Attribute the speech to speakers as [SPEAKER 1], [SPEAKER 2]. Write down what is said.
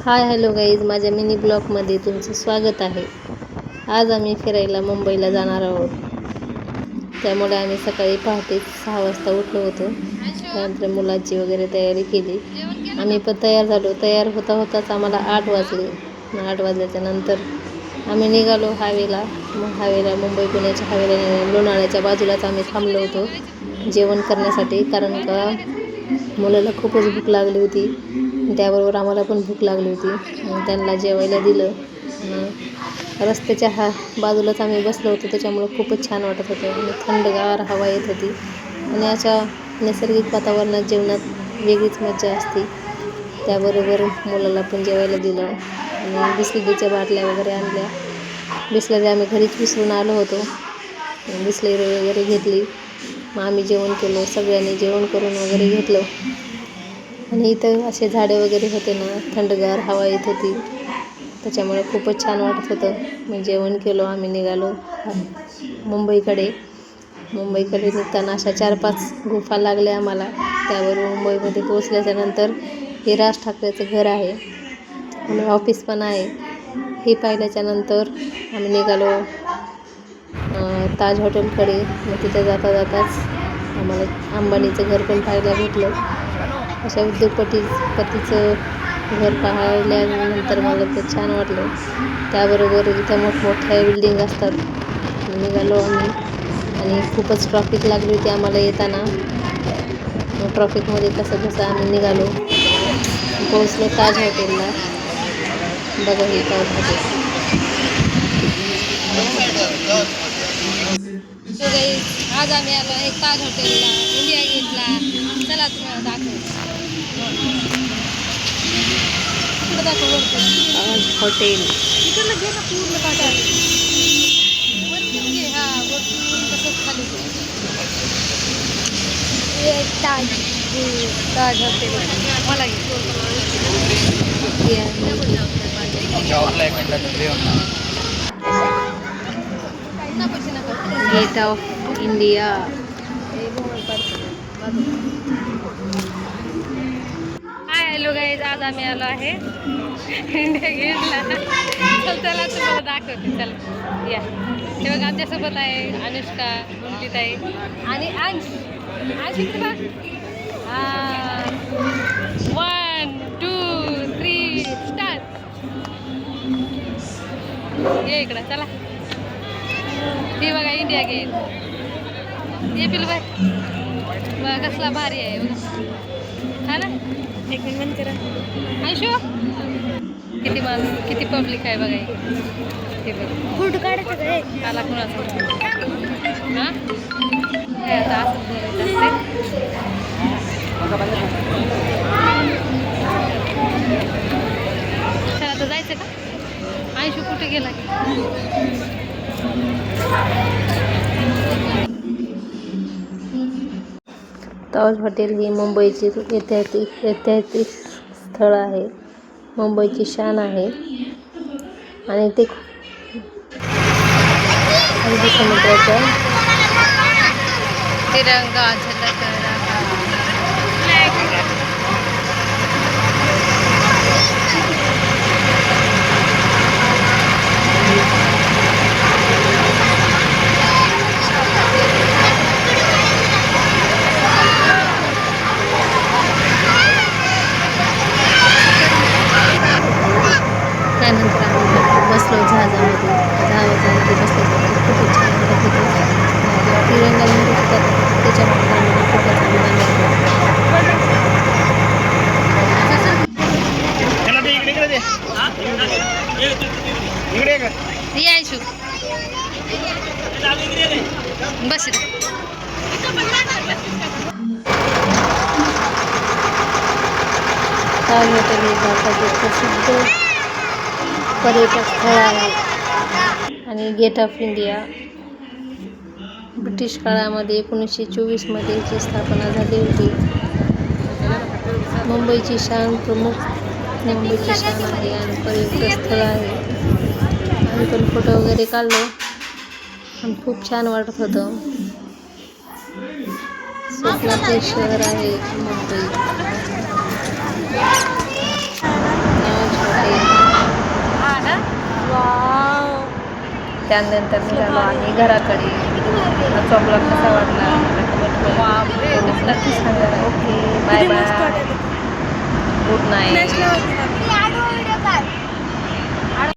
[SPEAKER 1] हाय hello guys, माझ्या mini ब्लॉगमध्ये तुमचं स्वागत आहे. आज आम्ही फिरायला मुंबईला जाणार आहोत. त्यामुळे आम्ही सकाळी पहाटे 6 वाजता उठलो होतो. त्यानंतर मुलाची वगैरे तयारी केली. आम्ही पण तयार झालो. तयार होता होताच आम्हाला 8 वाजले. 8 वाजल्याच्या नंतर आम्ही निघालो हायवेला. हायवेला मुंबई पुण्याच्या हायवेला लोणावळ्याच्या बाजूलाच आम्ही थांबलो होतो जेवण करण्यासाठी. कारण का मुलाला खूपच भूक लागली होती, त्याबरोबर आम्हाला पण भूक लागली होती. त्यांना जेवायला दिलं. रस्त्याच्या बाजूलाच आम्ही बसलो होतो, त्याच्यामुळं खूपच छान वाटत होतं आणि थंडगार हवा येत होती. आणि अशा नैसर्गिक वातावरणात जेवणात वेगळीच मजा असते. त्याबरोबर मुलाला पण जेवायला दिलं आणि बिस्लरीच्या बाटल्या वगैरे आणल्या. बिस्लरी आम्ही घरीच विसरून आलो होतो. बिस्लरी वगैरे घेतली. मग आम्ही जेवण केलं. सगळ्यांनी जेवण करून वगैरे घेतलं. आणि इथं असे झाडे वगैरे होते ना, थंडगार हवा येत होती, त्याच्यामुळे खूपच छान वाटत होतं. मग जेवण केलं. आम्ही निघालो मुंबईकडे निघताना अशा 4-5 गुंफा लागल्या आम्हाला. त्यावर मुंबईमध्ये पोहोचल्याच्या नंतर हे राज ठाकरेचं घर आहे आणि ऑफिस पण आहे. हे पाहिल्याच्या नंतर आम्ही निघालो ताज हॉटेलकडे. मग तिथे जाताच आम्हाला अंबानीचं घर पण पाहायला भेटलं. अशा उद्योगपतीचं घर पाहिल्यानंतर मला तर छान वाटलं. त्याबरोबर इथं मोठमोठ्या बिल्डिंग असतात. निघालो आम्ही आणि खूपच ट्रॉफिक लागली होती आम्हाला येताना. मग ट्रॉफिकमध्ये कसं आम्ही निघालो. पोहोचलो ताज हॉटेलला. बघा हे ताज हॉटेल. आज आम्ही आलो आहे ताज हॉटेलला, इंडिया गेटला. चला तुम्हाला दाखवतो. ताज हॉटेल इकडलं घे ना पूर्ण काटा. वरतून घे. हा वरतून तसंच खाली ताज हॉटेल. मला Gate of India. Hi hello guys, आज आम्ही आलो आहे इंडिया गेटला. चला तुम्हाला दाखवते. चला या. हे बघा आमच्यासोबत आहे अनुष्का, गुंजिताई आणि अंश. इकडे बघ. 1, 2, 3 स्टार्ट. ये इकडं चला. हे बघा इंडिया गेट. ये पिलू बाय. बघा कसला भारी आहे हा ना. एक मिनिट करा आयशो. किती पब्लिक आहे बघा. हे बघ फोटो काढायचं काय आला कुणाचा. हां आता असंच बोलायचं असते. चला आता जायचं का. आयशू कुठे गेला की. ताज हॉटेल ही मुंबईची ऐतिहासिक स्थळ आहे. मुंबईची शान आहे आणि ते अरबी समुद्राच्या तिरंगा झलक रहा. त्यानंतर आम्ही बसलो जहाजामध्ये बसलो. खूपच छान वाटत होतं. तिरंगा लहरी होतात, त्याच्यामुळे आम्हाला खूपच अभिमान बस. ताज हॉटेल हे भारतातील प्रसिद्ध पर्यटक स्थळ आहे आणि गेट ऑफ इंडिया ब्रिटिश काळामध्ये 1924 याची स्थापना झाली होती. मुंबईची शान आहे आणि पर्यटक स्थळ आहे. आम्ही पण फोटो वगैरे काढलो आणि खूप छान वाटत होतं. स्वप्नाचे शहर आहे मुंबई. ताज त्यानंतर निघालो आम्ही घराकडे. आजचा ब्लॉग कसा वाटला कमेंट करून नक्की सांगा. Okay, bye bye, good night.